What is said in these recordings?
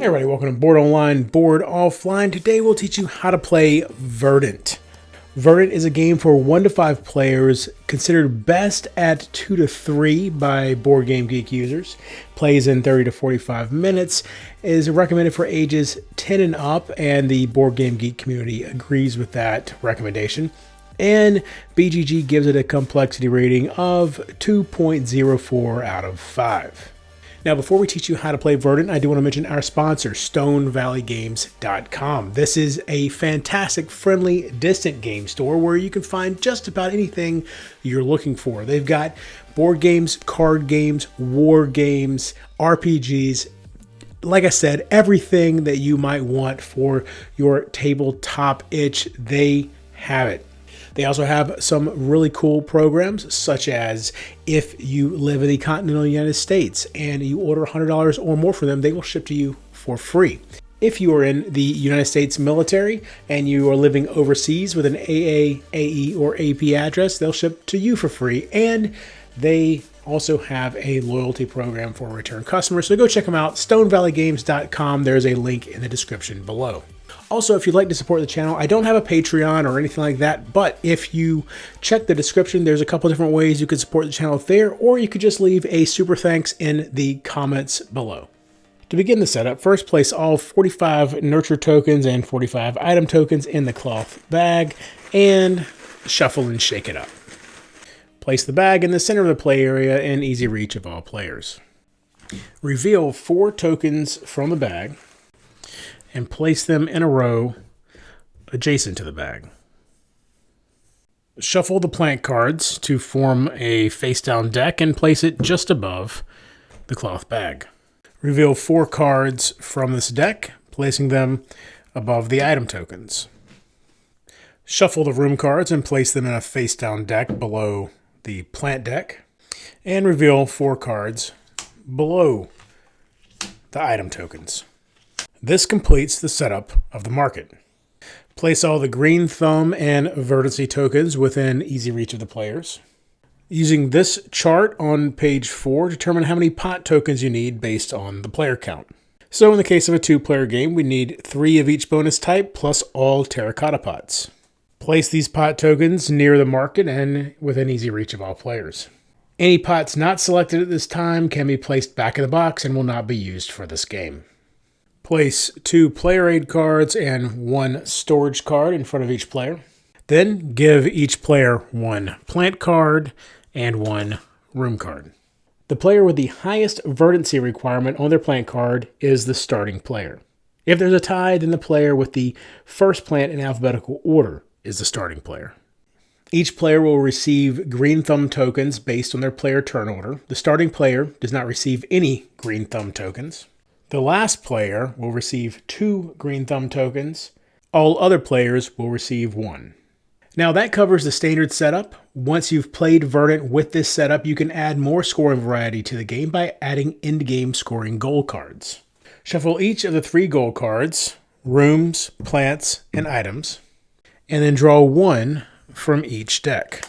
Hey everybody, welcome to Board Online, Board Offline. Today we'll teach you how to play Verdant. Verdant is a game for 1 to 5 players, considered best at 2 to 3 by Board Game Geek users. Plays in 30 to 45 minutes, is recommended for ages 10 and up, and the Board Game Geek community agrees with that recommendation. And BGG gives it a complexity rating of 2.04 out of 5. Now, before we teach you how to play Verdant, I do want to mention our sponsor, StoneValleyGames.com. This is a fantastic, friendly, distant game store where you can find just about anything you're looking for. They've got board games, card games, war games, RPGs. Like I said, everything that you might want for your tabletop itch, they have it. They also have some really cool programs, such as if you live in the continental United States and you order $100 or more for them, they will ship to you for free. If you are in the United States military and you are living overseas with an AA, AE, or AP address, they'll ship to you for free. And they also have a loyalty program for return customers. So go check them out, StoneValleyGames.com. There's a link in the description below. Also, if you'd like to support the channel, I don't have a Patreon or anything like that, but if you check the description, there's a couple different ways you can support the channel there, or you could just leave a super thanks in the comments below. To begin the setup, first place all 45 nurture tokens and 45 item tokens in the cloth bag, and shuffle and shake it up. Place the bag in the center of the play area in easy reach of all players. Reveal 4 tokens from the bag, and place them in a row adjacent to the bag. Shuffle the plant cards to form a face-down deck and place it just above the cloth bag. Reveal 4 cards from this deck, placing them above the item tokens. Shuffle the room cards and place them in a face-down deck below the plant deck. And reveal 4 cards below the item tokens. This completes the setup of the market. Place all the green thumb and verdancy tokens within easy reach of the players. Using this chart on page 4, determine how many pot tokens you need based on the player count. So in the case of a 2-player game, we need 3 of each bonus type plus all terracotta pots. Place these pot tokens near the market and within easy reach of all players. Any pots not selected at this time can be placed back in the box and will not be used for this game. Place 2 player aid cards and 1 storage card in front of each player. Then give each player 1 plant card and 1 room card. The player with the highest verdancy requirement on their plant card is the starting player. If there's a tie, then the player with the first plant in alphabetical order is the starting player. Each player will receive green thumb tokens based on their player turn order. The starting player does not receive any green thumb tokens. The last player will receive 2 green thumb tokens. All other players will receive 1. Now that covers the standard setup. Once you've played Verdant with this setup, you can add more scoring variety to the game by adding end-game scoring goal cards. Shuffle each of the 3 goal cards, rooms, plants, and items, and then draw 1 from each deck.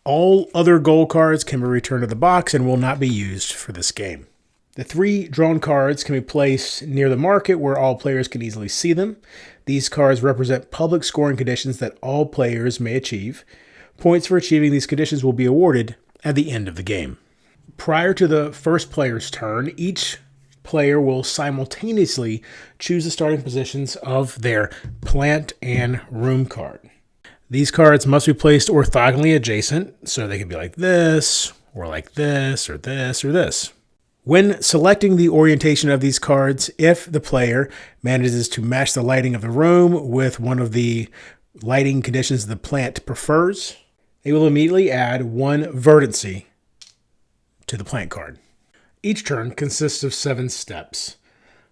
All other goal cards can be returned to the box and will not be used for this game. The 3 drawn cards can be placed near the market where all players can easily see them. These cards represent public scoring conditions that all players may achieve. Points for achieving these conditions will be awarded at the end of the game. Prior to the first player's turn, each player will simultaneously choose the starting positions of their plant and room card. These cards must be placed orthogonally adjacent, so they can be like this, or like this, or this, or this. When selecting the orientation of these cards, if the player manages to match the lighting of the room with one of the lighting conditions the plant prefers, they will immediately add 1 verdancy to the plant card. Each turn consists of 7 steps.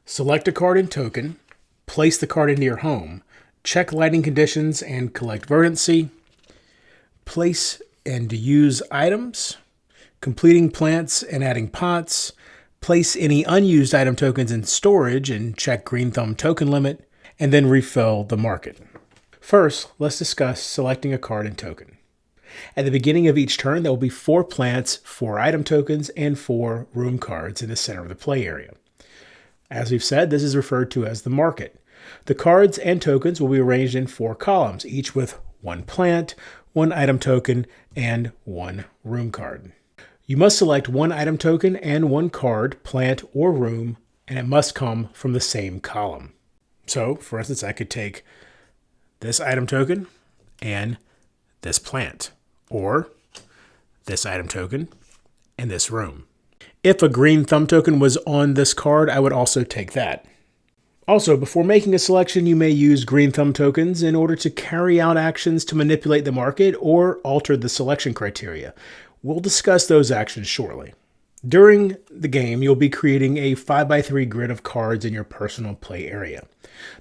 Select a card and token, place the card into your home, check lighting conditions and collect verdancy, place and use items, completing plants and adding pots, place any unused item tokens in storage and check green thumb token limit, and then refill the market. First, let's discuss selecting a card and token. At the beginning of each turn, there will be 4 plants, 4 item tokens, and 4 room cards in the center of the play area. As we've said, this is referred to as the market. The cards and tokens will be arranged in 4 columns, each with 1 plant, 1 item token, and 1 room card. You must select 1 item token and 1 card, plant, or room, and it must come from the same column. So, for instance, I could take this item token and this plant, or this item token and this room. If a green thumb token was on this card, I would also take that. Also, before making a selection, you may use green thumb tokens in order to carry out actions to manipulate the market or alter the selection criteria. We'll discuss those actions shortly. During the game, you'll be creating a 5x3 grid of cards in your personal play area.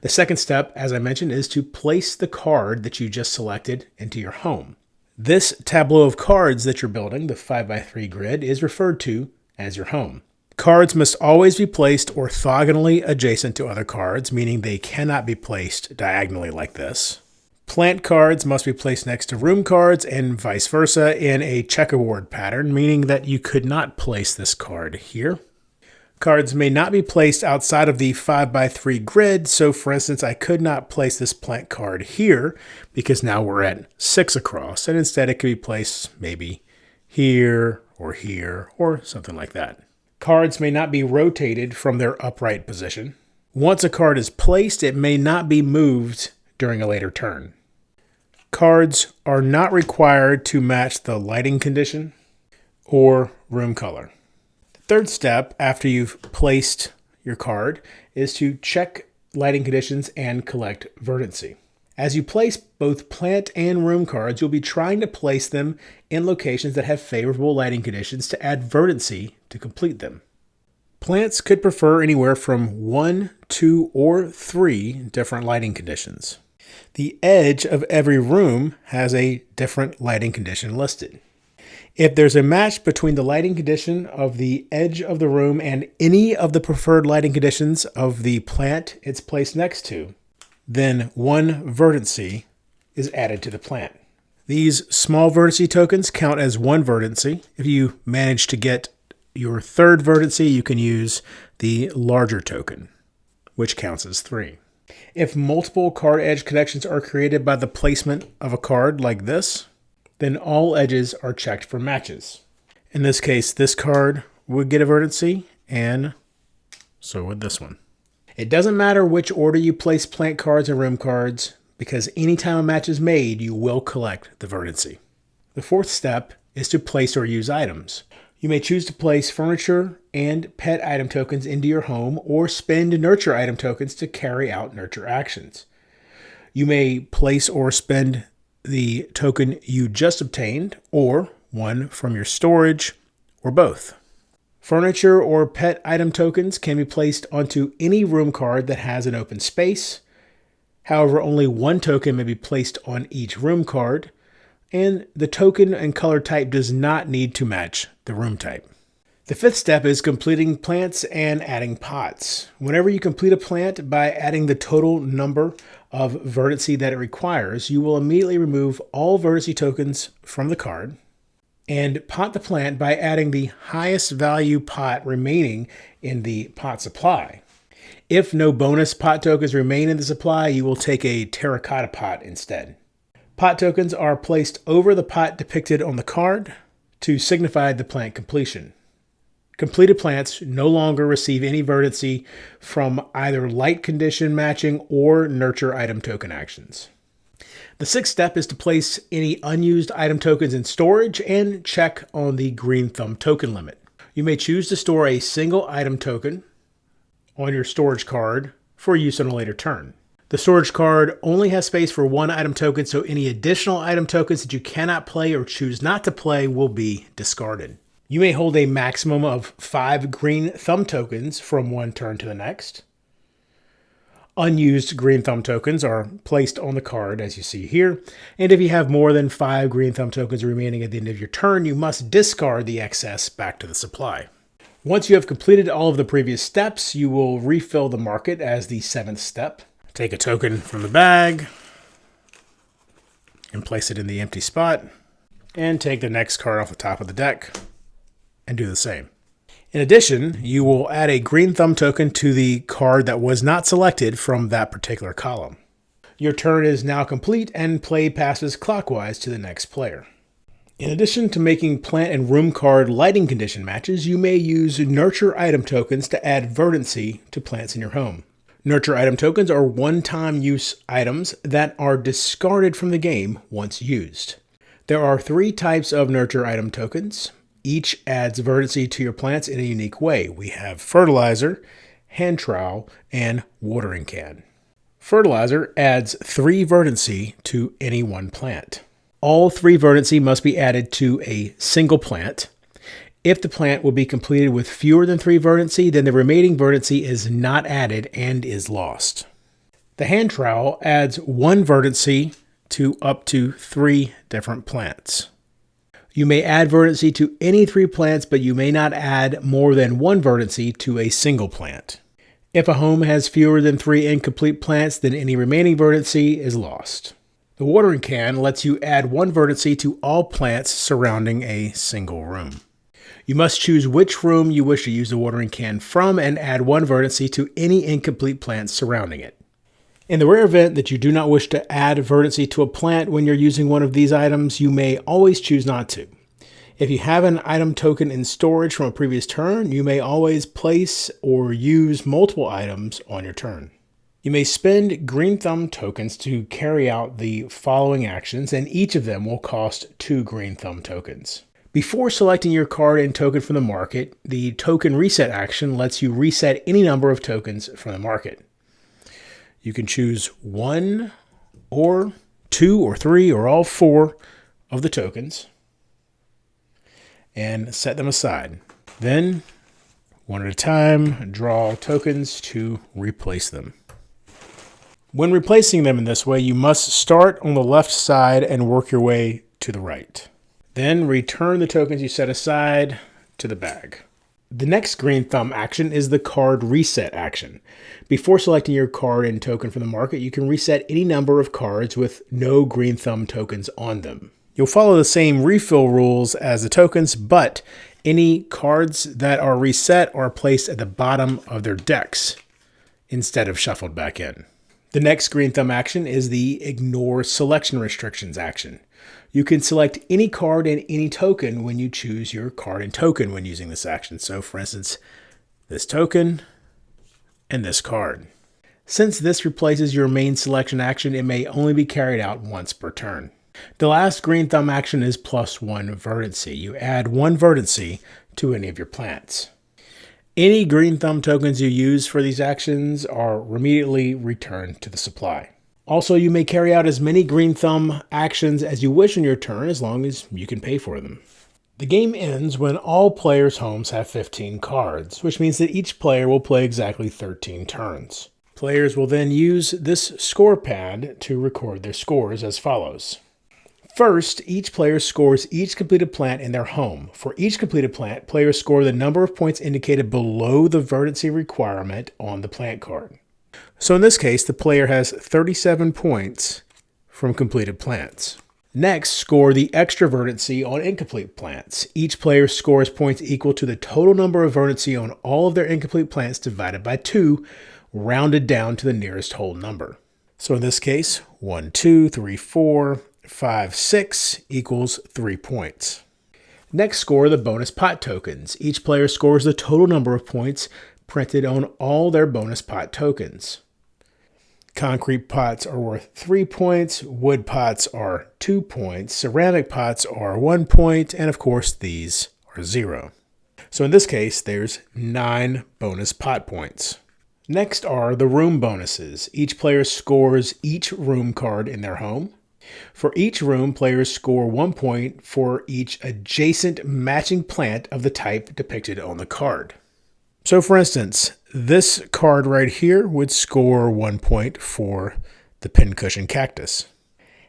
The second step, as I mentioned, is to place the card that you just selected into your home. This tableau of cards that you're building, the 5x3 grid, is referred to as your home. Cards must always be placed orthogonally adjacent to other cards, meaning they cannot be placed diagonally like this. Plant cards must be placed next to room cards and vice versa in a checkerboard pattern, meaning that you could not place this card here. Cards may not be placed outside of the 5x3 grid, so for instance, I could not place this plant card here because now we're at 6 across, and instead it could be placed maybe here, or something like that. Cards may not be rotated from their upright position. Once a card is placed, it may not be moved during a later turn. Cards are not required to match the lighting condition or room color. The third step after you've placed your card is to check lighting conditions and collect verdancy. As you place both plant and room cards, you'll be trying to place them in locations that have favorable lighting conditions to add verdancy to complete them. Plants could prefer anywhere from 1, 2, or 3 different lighting conditions. The edge of every room has a different lighting condition listed. If there's a match between the lighting condition of the edge of the room and any of the preferred lighting conditions of the plant it's placed next to, then 1 verdancy is added to the plant. These small verdancy tokens count as 1 verdancy. If you manage to get your 3rd verdancy, you can use the larger token, which counts as 3. If multiple card edge connections are created by the placement of a card like this, then all edges are checked for matches. In this case, this card would get a verdancy, and so would this one. It doesn't matter which order you place plant cards and room cards, because anytime a match is made, you will collect the verdancy. The 4th step is to place or use items. You may choose to place furniture and pet item tokens into your home, or spend nurture item tokens to carry out nurture actions. You may place or spend the token you just obtained, or one from your storage, or both. Furniture or pet item tokens can be placed onto any room card that has an open space. However, only 1 token may be placed on each room card, and the token and color type does not need to match the room type. The 5th step is completing plants and adding pots. Whenever you complete a plant by adding the total number of verdancy that it requires, you will immediately remove all verdancy tokens from the card and pot the plant by adding the highest value pot remaining in the pot supply. If no bonus pot tokens remain in the supply, you will take a terracotta pot instead. Pot tokens are placed over the pot depicted on the card to signify the plant completion. Completed plants no longer receive any verdancy from either light condition matching or nurture item token actions. The 6th step is to place any unused item tokens in storage and check on the green thumb token limit. You may choose to store a single item token on your storage card for use on a later turn. The storage card only has space for 1 item token, so any additional item tokens that you cannot play or choose not to play will be discarded. You may hold a maximum of 5 green thumb tokens from one turn to the next. Unused green thumb tokens are placed on the card as you see here, and if you have more than 5 green thumb tokens remaining at the end of your turn, you must discard the excess back to the supply. Once you have completed all of the previous steps, you will refill the market as the 7th step. Take a token from the bag and place it in the empty spot, and take the next card off the top of the deck and do the same. In addition, you will add a green thumb token to the card that was not selected from that particular column. Your turn is now complete and play passes clockwise to the next player. In addition to making plant and room card lighting condition matches, you may use nurture item tokens to add verdancy to plants in your home. Nurture item tokens are one-time use items that are discarded from the game once used. There are 3 types of nurture item tokens. Each adds verdancy to your plants in a unique way. We have fertilizer, hand trowel, and watering can. Fertilizer adds 3 verdancy to any one plant. All 3 verdancy must be added to a single plant. If the plant will be completed with fewer than 3 verdancy, then the remaining verdancy is not added and is lost. The hand trowel adds 1 verdancy to up to 3 different plants. You may add verdancy to any 3 plants, but you may not add more than 1 verdancy to a single plant. If a home has fewer than 3 incomplete plants, then any remaining verdancy is lost. The watering can lets you add 1 verdancy to all plants surrounding a single room. You must choose which room you wish to use the watering can from and add 1 verdancy to any incomplete plants surrounding it. In the rare event that you do not wish to add verdancy to a plant when you're using one of these items, you may always choose not to. If you have an item token in storage from a previous turn, you may always place or use multiple items on your turn. You may spend green thumb tokens to carry out the following actions, and each of them will cost 2 green thumb tokens. Before selecting your card and token from the market, the token reset action lets you reset any number of tokens from the market. You can choose 1 or 2 or 3 or all 4 of the tokens and set them aside. Then, one at a time, draw tokens to replace them. When replacing them in this way, you must start on the left side and work your way to the right. Then return the tokens you set aside to the bag. The next green thumb action is the card reset action. Before selecting your card and token from the market, you can reset any number of cards with no green thumb tokens on them. You'll follow the same refill rules as the tokens, but any cards that are reset are placed at the bottom of their decks instead of shuffled back in. The next green thumb action is the ignore selection restrictions action. You can select any card and any token when you choose your card and token when using this action. So for instance, this token and this card. Since this replaces your main selection action, it may only be carried out once per turn. The last green thumb action is +1 verdancy. You add 1 verdancy to any of your plants. Any green thumb tokens you use for these actions are immediately returned to the supply. Also, you may carry out as many green thumb actions as you wish on your turn as long as you can pay for them. The game ends when all players' homes have 15 cards, which means that each player will play exactly 13 turns. Players will then use this score pad to record their scores as follows. First, each player scores each completed plant in their home. For each completed plant, players score the number of points indicated below the verdancy requirement on the plant card. So in this case, the player has 37 points from completed plants. Next, score the extra verdancy on incomplete plants. Each player scores points equal to the total number of verdancy on all of their incomplete plants divided by 2, rounded down to the nearest whole number. So in this case, 1, 2, 3, 4, 5, 6 equals 3 points. Next, score the bonus pot tokens. Each player scores the total number of points printed on all their bonus pot tokens. Concrete pots are worth 3 points, wood pots are 2 points, ceramic pots are 1 point, and of course these are 0. So in this case, there's 9 bonus pot points. Next are the room bonuses. Each player scores each room card in their home. For each room, players score 1 point for each adjacent matching plant of the type depicted on the card. So for instance, this card right here would score 1 point for the pincushion cactus.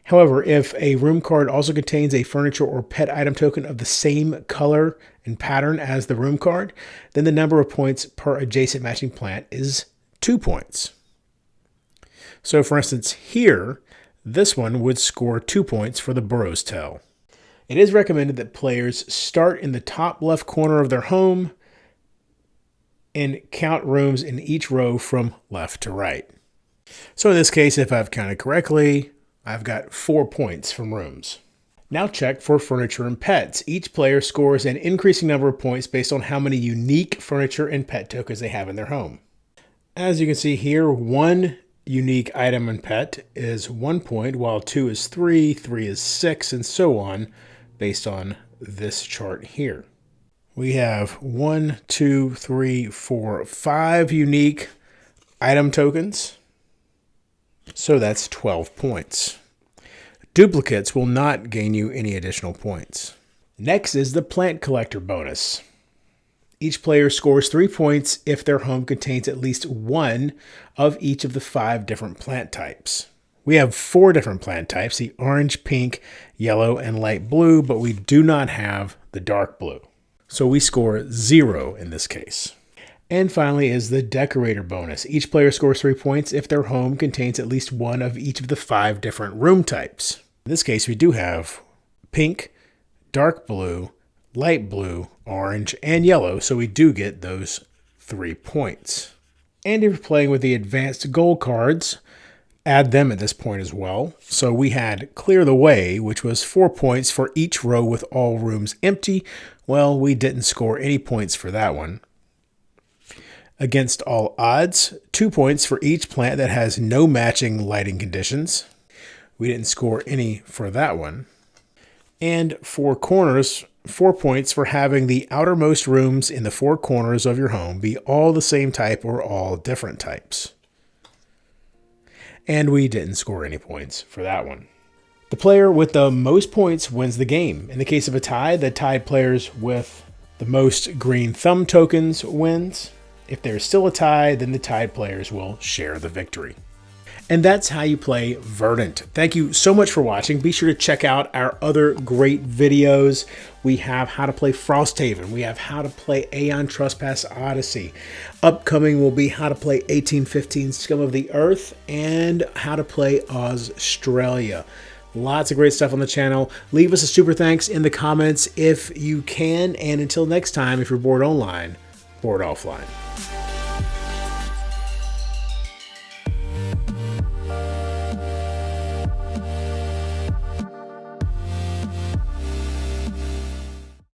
However, if a room card also contains a furniture or pet item token of the same color and pattern as the room card, then the number of points per adjacent matching plant is 2 points. So for instance, here, this one would score 2 points for the burro's tail. It is recommended that players start in the top left corner of their home and count rooms in each row from left to right. So in this case, if I've counted correctly, I've got 4 points from rooms. Now check for furniture and pets. Each player scores an increasing number of points based on how many unique furniture and pet tokens they have in their home. As you can see here, 1 unique item and pet is 1 point, while 2 is 3, 3 is 6, and so on, based on this chart here. We have 1, 2, 3, 4, 5 unique item tokens. So that's 12 points. Duplicates will not gain you any additional points. Next is the plant collector bonus. Each player scores 3 points if their home contains at least one of each of the 5 different plant types. We have 4 different plant types, the orange, pink, yellow, and light blue, but we do not have the dark blue. So we score 0 in this case. And finally is the decorator bonus. Each player scores 3 points if their home contains at least one of each of the 5 different room types. In this case, we do have pink, dark blue, light blue, orange, and yellow, so we do get those 3 points. And if you're playing with the advanced gold cards, add them at this point as well. So we had Clear the Way, which was 4 points for each row with all rooms empty. Well, we didn't score any points for that one. Against All Odds, 2 points for each plant that has no matching lighting conditions. We didn't score any for that one. And 4 Corners, 4 points for having the outermost rooms in the 4 corners of your home be all the same type or all different types. And we didn't score any points for that one. The player with the most points wins the game. In the case of a tie, the tied players with the most green thumb tokens wins. If there's still a tie, then the tied players will share the victory. And that's how you play Verdant. Thank you so much for watching. Be sure to check out our other great videos. We have how to play Frosthaven. We have how to play Aeon Trespass Odyssey. Upcoming will be how to play 1815 Scum of the Earth and how to play Australia. Lots of great stuff on the channel. Leave us a super thanks in the comments if you can. And until next time, if you're bored online, board offline.